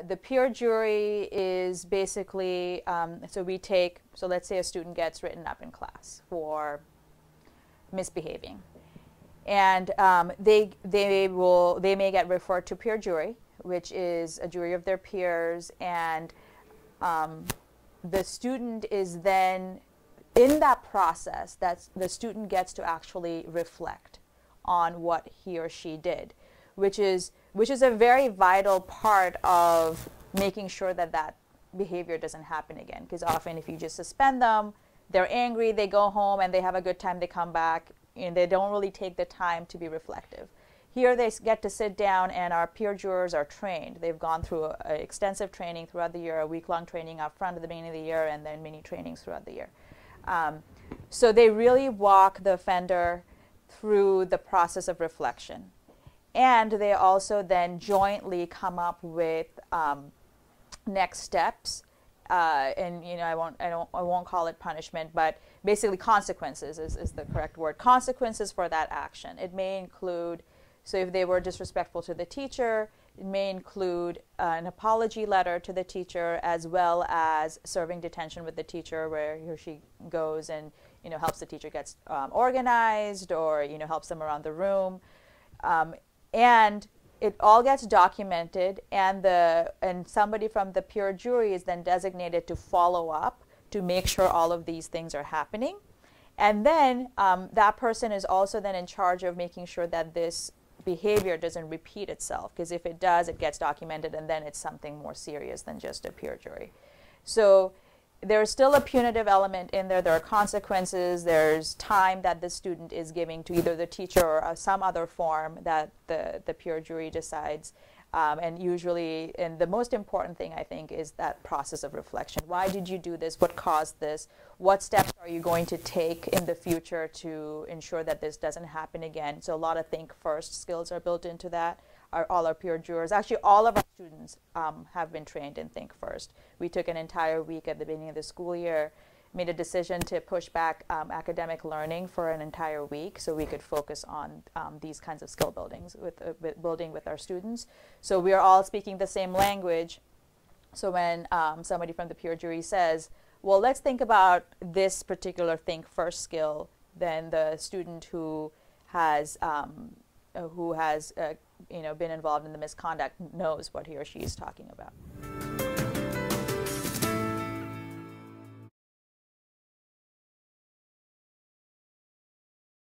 the peer jury is basically, so let's say a student gets written up in class for misbehaving. And they may get referred to peer jury, which is a jury of their peers, and the student is then, in that process, the student gets to actually reflect on what he or she did, which is a very vital part of making sure that that behavior doesn't happen again. Because often if you just suspend them, they're angry, they go home and they have a good time, they come back, and they don't really take the time to be reflective. Here they get to sit down, and our peer jurors are trained. They've gone through a extensive training throughout the year, a week-long training up front at the beginning of the year, and then mini trainings throughout the year. So they really walk the offender through the process of reflection. And they also then jointly come up with next steps. And I won't call it punishment, but basically consequences is the correct word. Consequences for that action. It may include, so if they were disrespectful to the teacher, it may include an apology letter to the teacher, as well as serving detention with the teacher, where he or she goes and helps the teacher get organized, or helps them around the room, and it all gets documented, and somebody from the peer jury is then designated to follow up to make sure all of these things are happening. And then that person is also then in charge of making sure that this behavior doesn't repeat itself, because if it does, it gets documented, and then it's something more serious than just a peer jury. So there's still a punitive element in there. There are consequences. There's time that the student is giving to either the teacher or some other form that the peer jury decides. And usually, and the most important thing, I think, is that process of reflection. Why did you do this? What caused this? What steps are you going to take in the future to ensure that this doesn't happen again? So a lot of think first skills are built into that. All our peer jurors, actually all of our students have been trained in think first. We took an entire week at the beginning of the school year, made a decision to push back academic learning for an entire week so we could focus on these kinds of skill buildings building with our students. So we are all speaking the same language. So when somebody from the peer jury says, well, let's think about this particular think first skill, then the student who has been involved in the misconduct knows what he or she is talking about.